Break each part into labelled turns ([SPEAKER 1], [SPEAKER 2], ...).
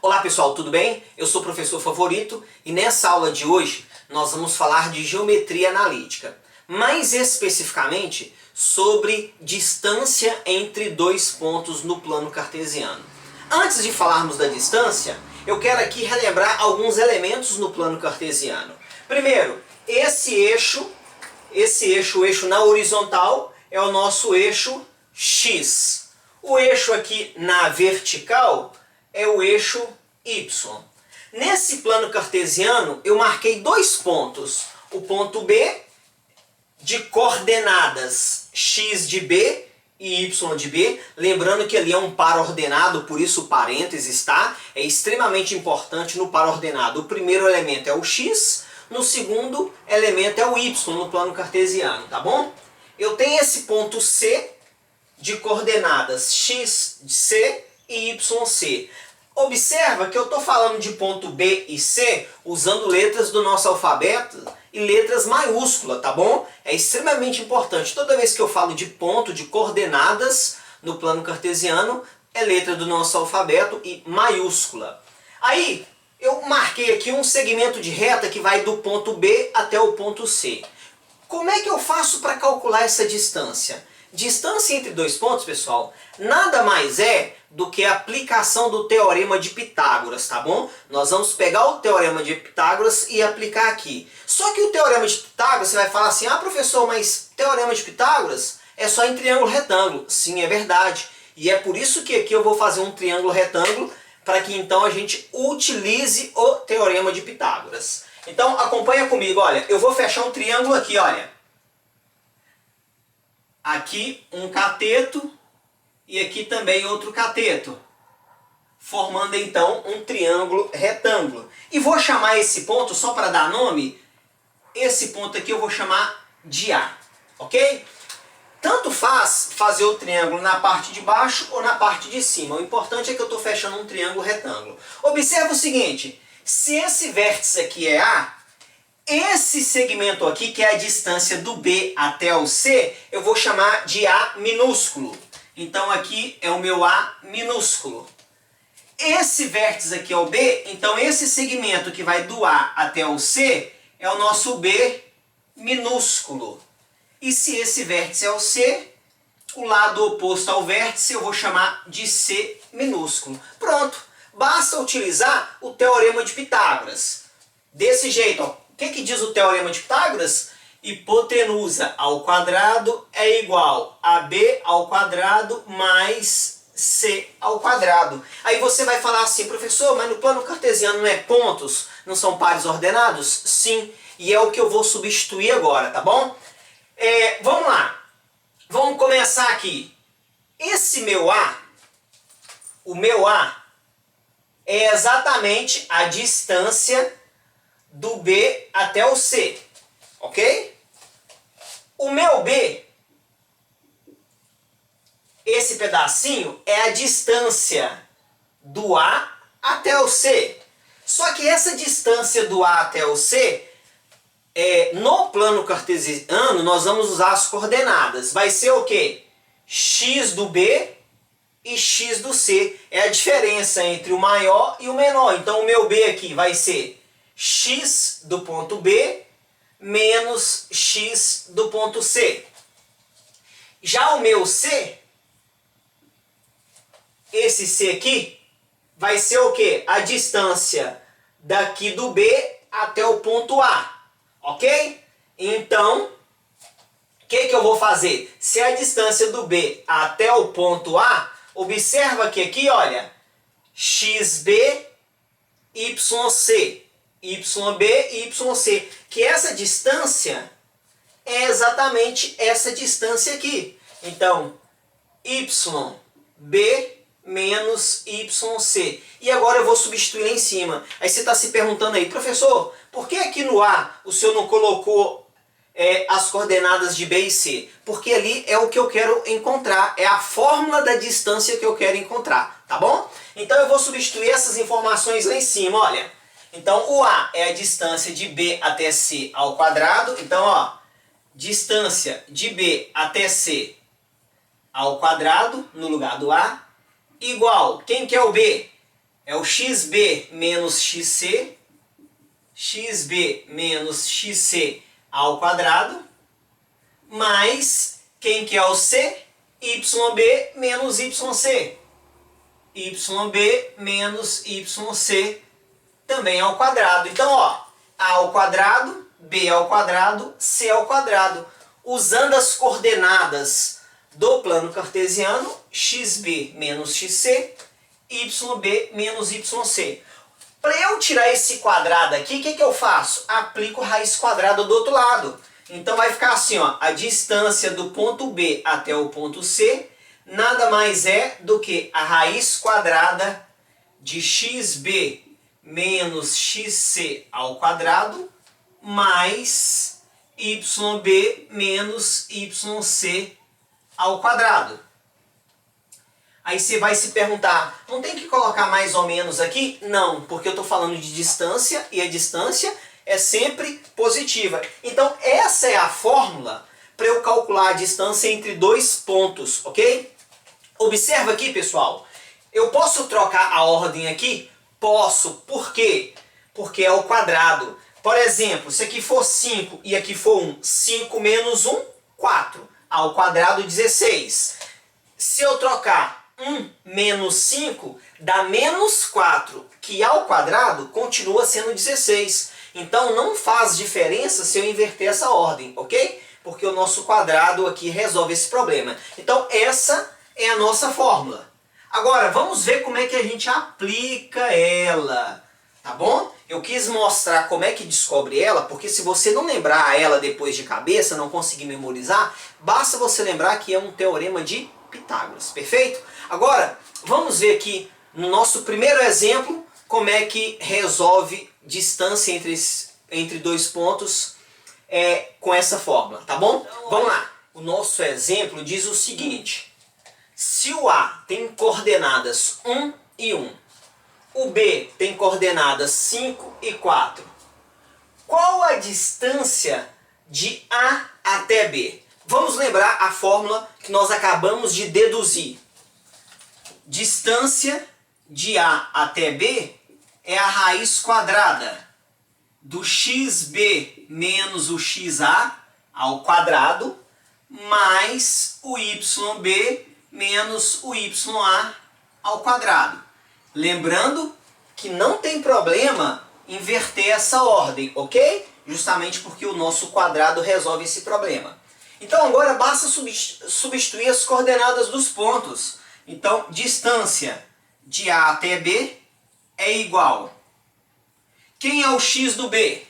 [SPEAKER 1] Olá pessoal, tudo bem? Eu sou o professor Favorito e nessa aula de hoje nós vamos falar de geometria analítica, mais especificamente sobre distância entre dois pontos no plano cartesiano. Antes de falarmos da distância, eu quero aqui relembrar alguns elementos no plano cartesiano. Primeiro, esse eixo, o eixo na horizontal, é o nosso eixo X. O eixo aqui na vertical é o eixo Y. Nesse plano cartesiano, eu marquei dois pontos. O ponto B, de coordenadas x de B e y de B. Lembrando que ali é um par ordenado, por isso o parênteses, tá? É extremamente importante no par ordenado. O primeiro elemento é o x, no segundo elemento é o y no plano cartesiano, tá bom? Eu tenho esse ponto C de coordenadas x de C e y C. Observa que eu estou falando de ponto B e C usando letras do nosso alfabeto e letras maiúsculas, tá bom? É extremamente importante. Toda vez que eu falo de ponto, de coordenadas no plano cartesiano, é letra do nosso alfabeto e maiúscula. Aí, eu marquei aqui um segmento de reta que vai do ponto B até o ponto C. Como é que eu faço para calcular essa distância? Distância entre dois pontos, pessoal, nada mais é do que a aplicação do Teorema de Pitágoras, tá bom? Nós vamos pegar o Teorema de Pitágoras e aplicar aqui. Só que o Teorema de Pitágoras, você vai falar assim, ah professor, mas Teorema de Pitágoras é só em triângulo retângulo. Sim, é verdade. E é por isso que aqui eu vou fazer um triângulo retângulo, para que então a gente utilize o Teorema de Pitágoras. Então acompanha comigo, olha, eu vou fechar um triângulo aqui, olha. Aqui um cateto e aqui também outro cateto, formando então um triângulo retângulo. E vou chamar esse ponto, só para dar nome, esse ponto aqui eu vou chamar de A, ok? Tanto faz fazer o triângulo na parte de baixo ou na parte de cima. O importante é que eu estou fechando um triângulo retângulo. Observa o seguinte, se esse vértice aqui é A, esse segmento aqui, que é a distância do B até o C, eu vou chamar de A minúsculo. Então aqui é o meu A minúsculo. Esse vértice aqui é o B, então esse segmento que vai do A até o C é o nosso B minúsculo. E se esse vértice é o C, o lado oposto ao vértice eu vou chamar de C minúsculo. Pronto, basta utilizar o Teorema de Pitágoras. Desse jeito, ó. O que diz o Teorema de Pitágoras? Hipotenusa ao quadrado é igual a B ao quadrado mais C ao quadrado. Aí você vai falar assim, professor, mas no plano cartesiano não é pontos? Não são pares ordenados? Sim, e é o que eu vou substituir agora, tá bom? Vamos lá, vamos começar aqui. Esse meu A, o meu A, é exatamente a distância do B até o C, ok? O meu B, esse pedacinho, é a distância do A até o C. Só que essa distância do A até o C, no plano cartesiano, nós vamos usar as coordenadas. Vai ser o quê? X do B e X do C. É a diferença entre o maior e o menor. Então o meu B aqui vai ser x do ponto B menos x do ponto C. Já o meu C, esse C aqui, vai ser o quê? A distância daqui do B até o ponto A, ok? Então, o que eu vou fazer? Se a distância do B até o ponto A, observa que aqui, olha, xb, yc. YB e YC, que essa distância é exatamente essa distância aqui. Então, YB menos YC. E agora eu vou substituir lá em cima. Aí você está se perguntando aí, professor, por que aqui no A o senhor não colocou as coordenadas de B e C? Porque ali é o que eu quero encontrar, é a fórmula da distância que eu quero encontrar, tá bom? Então eu vou substituir essas informações lá em cima, olha. Então, o A é a distância de B até C ao quadrado. Então, ó, distância de B até C ao quadrado, no lugar do A, igual, quem que é o B? É o xb menos xc menos xc ao quadrado, mais, quem que é o c? YB menos YC. YB menos YC também ao quadrado. Então, ó, A ao quadrado, B ao quadrado, C ao quadrado. Usando as coordenadas do plano cartesiano, xb menos xc, yb menos yc. Para eu tirar esse quadrado aqui, o que eu faço? Aplico raiz quadrada do outro lado. Então vai ficar assim, ó, a distância do ponto B até o ponto C nada mais é do que a raiz quadrada de xb menos xc ao quadrado mais yb menos yc ao quadrado. Aí você vai se perguntar, não tem que colocar mais ou menos aqui? Não, porque eu estou falando de distância e a distância é sempre positiva. Então essa é a fórmula para eu calcular a distância entre dois pontos, ok? Observa aqui, pessoal, eu posso trocar a ordem aqui? Posso. Por quê? Porque é ao quadrado. Por exemplo, se aqui for 5 e aqui for 1, 5 menos 1, 4. Ao quadrado, 16. Se eu trocar 1 menos 5, dá menos 4, que ao quadrado continua sendo 16. Então não faz diferença se eu inverter essa ordem, ok? Porque o nosso quadrado aqui resolve esse problema. Então essa é a nossa fórmula. Agora vamos ver como é que a gente aplica ela, tá bom? Eu quis mostrar como é que descobre ela, porque se você não lembrar ela depois de cabeça, não conseguir memorizar, basta você lembrar que é um teorema de Pitágoras, perfeito? Agora, vamos ver aqui no nosso primeiro exemplo como é que resolve distância entre dois pontos com essa fórmula, tá bom? Então, vamos lá. O nosso exemplo diz o seguinte: se o A tem coordenadas 1 e 1, o B tem coordenadas 5 e 4, qual a distância de A até B? Vamos lembrar a fórmula que nós acabamos de deduzir. Distância de A até B é a raiz quadrada do xb menos o xa ao quadrado mais o yb menos o ya ao quadrado. Lembrando que não tem problema inverter essa ordem, ok? Justamente porque o nosso quadrado resolve esse problema. Então agora basta substituir as coordenadas dos pontos. Então distância de A até B é igual. Quem é o x do B?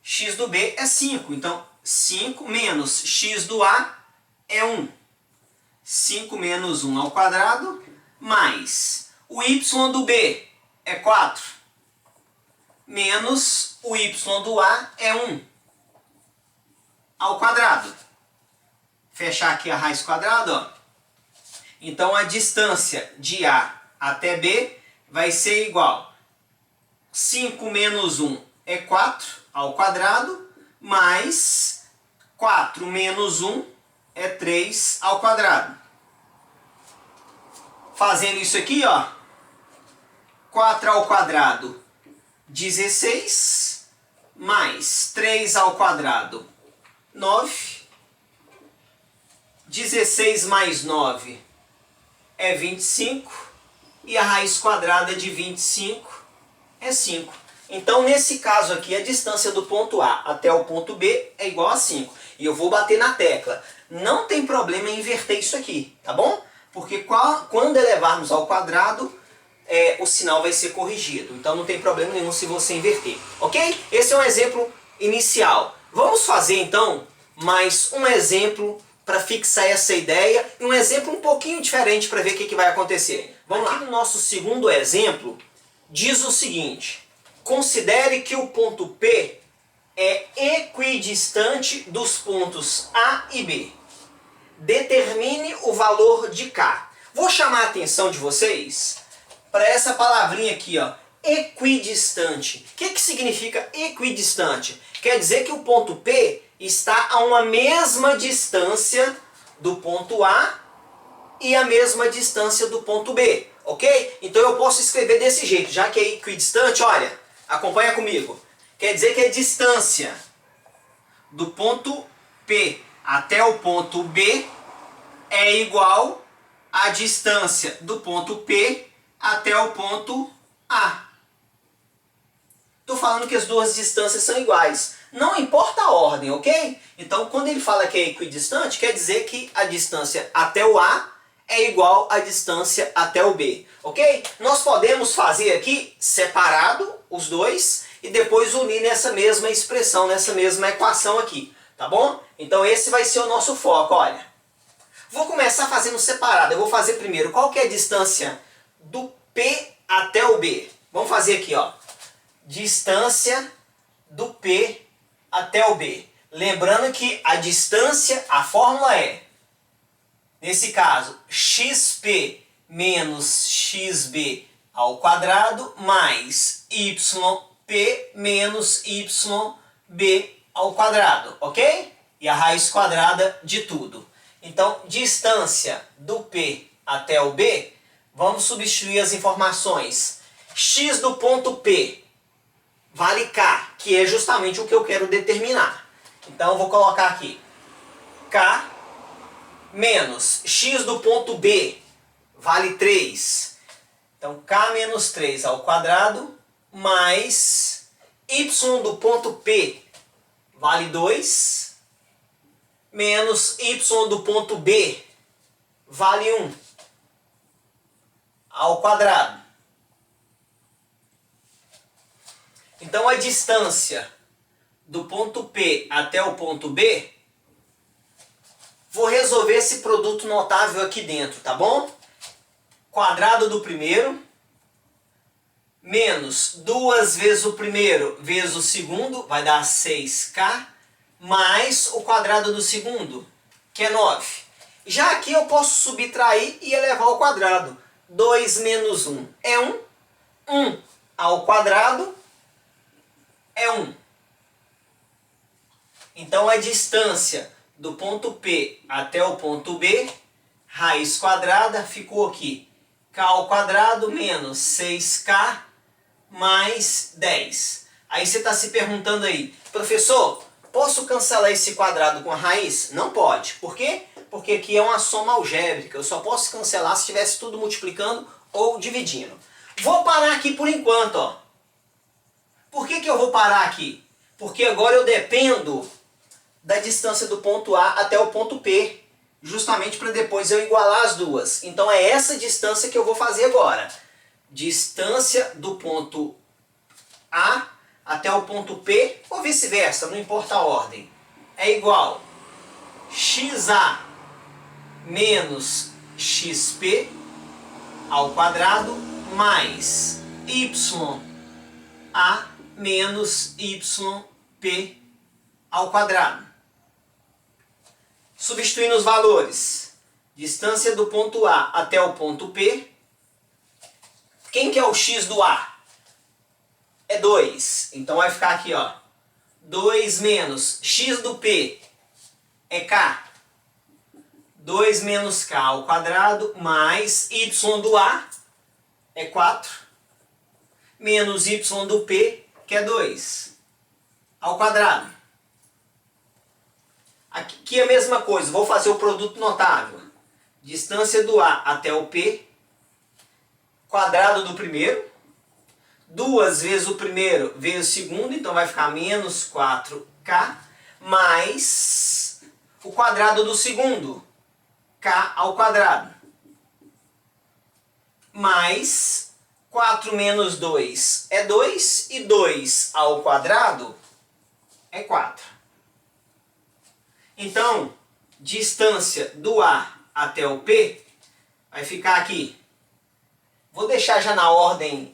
[SPEAKER 1] X do B é 5. Então 5 menos x do A é 1. 5 menos 1 ao quadrado mais o y do B é 4. Menos o y do A é 1 ao quadrado. Fechar aqui a raiz quadrada, ó. Então a distância de A até B vai ser igual. 5 menos 1 é 4 ao quadrado, mais 4 menos 1 é 3 ao quadrado. Fazendo isso aqui, ó, 4 ao quadrado, 16, mais 3 ao quadrado, 9. 16 mais 9 é 25, e a raiz quadrada de 25 é 5. Então, nesse caso aqui, a distância do ponto A até o ponto B é igual a 5. E eu vou bater na tecla. Não tem problema em inverter isso aqui, tá bom? Porque quando elevarmos ao quadrado, o sinal vai ser corrigido. Então, não tem problema nenhum se você inverter, ok? Esse é um exemplo inicial. Vamos fazer, então, mais um exemplo para fixar essa ideia, e um exemplo um pouquinho diferente para ver o que vai acontecer. Vamos lá. Aqui no nosso segundo exemplo, diz o seguinte: considere que o ponto P é equidistante dos pontos A e B. Determine o valor de K. Vou chamar a atenção de vocês para essa palavrinha aqui, ó, equidistante. O que significa equidistante? Quer dizer que o ponto P está a uma mesma distância do ponto A e a mesma distância do ponto B. ok? Então eu posso escrever desse jeito, já que é equidistante, olha, acompanha comigo. Quer dizer que a distância do ponto P até o ponto B é igual à distância do ponto P até o ponto A. Estou falando que as duas distâncias são iguais. Não importa a ordem, ok? Então, quando ele fala que é equidistante, quer dizer que a distância até o A é igual à distância até o B, ok? Nós podemos fazer aqui separado os dois e depois unir nessa mesma expressão, nessa mesma equação aqui, tá bom? Então esse vai ser o nosso foco, olha. Vou começar fazendo separado. Eu vou fazer primeiro qual que é a distância do P até o B. Vamos fazer aqui, ó. Distância do P até o B. Lembrando que a distância, a fórmula é, nesse caso, xp menos xb ao quadrado mais yp menos yb ao quadrado, ok? E a raiz quadrada de tudo. Então, distância do P até o B, vamos substituir as informações. X do ponto P vale K, que é justamente o que eu quero determinar. Então, eu vou colocar aqui K menos X do ponto B vale 3. Então, K menos 3 ao quadrado mais Y do ponto P vale 2 menos Y do ponto B vale 1 ao quadrado. Então a distância do ponto P até o ponto B, vou resolver esse produto notável aqui dentro, tá bom? Quadrado do primeiro menos 2 vezes o primeiro vezes o segundo, vai dar 6K, mais o quadrado do segundo, que é 9. Já aqui eu posso subtrair e elevar ao quadrado. 2 menos 1 é 1. 1 ao quadrado é 1. Então a distância do ponto P até o ponto B, raiz quadrada, ficou aqui. K ao quadrado menos 6K mais 10. Aí você está se perguntando aí, professor, posso cancelar esse quadrado com a raiz? Não pode. Por quê? Porque aqui é uma soma algébrica. Eu só posso cancelar se estivesse tudo multiplicando ou dividindo. Vou parar aqui por enquanto, ó. Por que eu vou parar aqui? Porque agora eu dependo da distância do ponto A até o ponto P, justamente para depois eu igualar as duas. Então é essa distância que eu vou fazer agora. Distância do ponto A até o ponto P, ou vice-versa, não importa a ordem, é igual XA menos XP ao quadrado mais YA menos YP ao quadrado. Substituindo os valores, distância do ponto A até o ponto P, quem que é o X do A? É 2, então vai ficar aqui, ó, 2 menos X do P é K, 2 menos K ao quadrado, mais Y do A é 4, menos Y do P, que é 2, ao quadrado. Aqui é a mesma coisa, vou fazer o produto notável. Distância do A até o P, quadrado do primeiro, 2 vezes o primeiro vezes o segundo, então vai ficar menos 4K, mais o quadrado do segundo, K ao quadrado, mais 4 menos 2 é 2, e 2 ao quadrado é 4. Então, distância do A até o P vai ficar aqui. Vou deixar já na ordem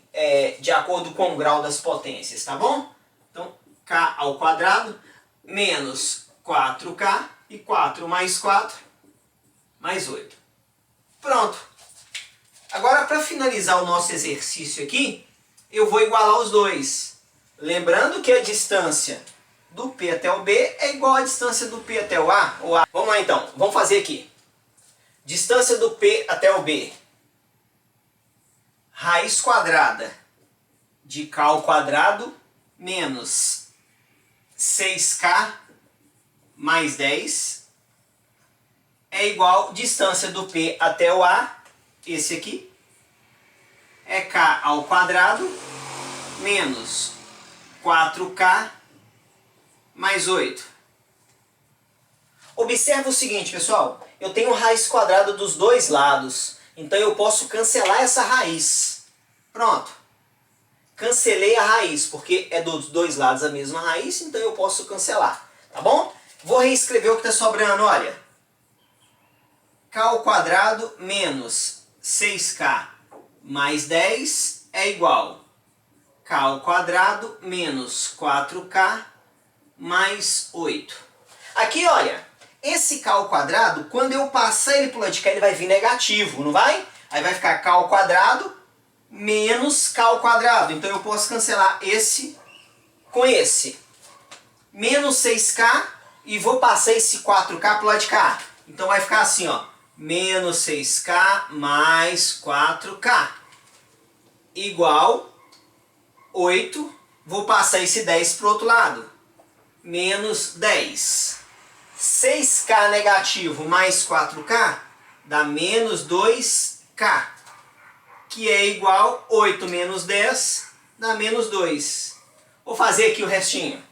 [SPEAKER 1] de acordo com o grau das potências, tá bom? Então, K ao quadrado menos 4K e 4 mais 4 mais 8. Pronto. Agora, para finalizar o nosso exercício aqui, eu vou igualar os dois. Lembrando que a distância do P até o B é igual à distância do P até o A. Vamos lá então, vamos fazer aqui. Distância do P até o B raiz quadrada de k ao quadrado menos 6k mais 10 é igual distância do P até o A, esse aqui, é k ao quadrado menos 4k mais 8. Observa o seguinte, pessoal, eu tenho raiz quadrada dos dois lados, então eu posso cancelar essa raiz. Pronto. Cancelei a raiz, porque é dos dois lados a mesma raiz, então eu posso cancelar. Tá bom? Vou reescrever o que está sobrando, olha. K ao quadrado menos 6k mais 10 é igual k ao quadrado menos 4k mais 8. Aqui, olha, esse k ao quadrado, quando eu passar ele para o lado de cá, ele vai vir negativo, não vai? Aí vai ficar k ao quadrado menos k ao quadrado. Então eu posso cancelar esse com esse. Menos 6k e vou passar esse 4k para o lado de cá. Então vai ficar assim, ó. Menos 6k mais 4k igual 8. Vou passar esse 10 para o outro lado. Menos 10. 6k negativo mais 4k dá menos 2k. Que é igual 8 menos 10 dá menos 2. Vou fazer aqui o restinho.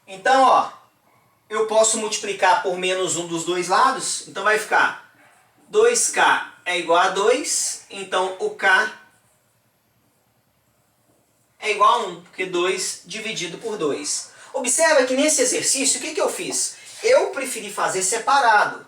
[SPEAKER 1] Então, ó, eu posso multiplicar por menos 1 dos dois lados. Então vai ficar 2k é igual a 2. Então o k é igual a 1, porque 2 dividido por 2. Observa que nesse exercício, o que eu fiz? Eu preferi fazer separado.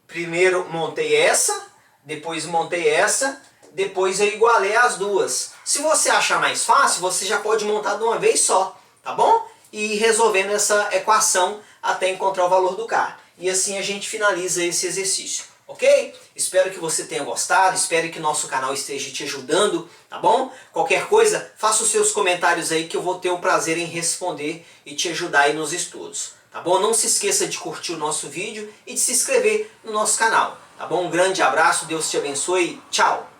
[SPEAKER 1] Primeiro montei essa, depois montei essa, depois eu igualei as duas. Se você achar mais fácil, você já pode montar de uma vez só, tá bom? E ir resolvendo essa equação até encontrar o valor do k. E assim a gente finaliza esse exercício, ok? Espero que você tenha gostado, espero que nosso canal esteja te ajudando, tá bom? Qualquer coisa, faça os seus comentários aí que eu vou ter o prazer em responder e te ajudar aí nos estudos, tá bom? Não se esqueça de curtir o nosso vídeo e de se inscrever no nosso canal, tá bom? Um grande abraço, Deus te abençoe, tchau!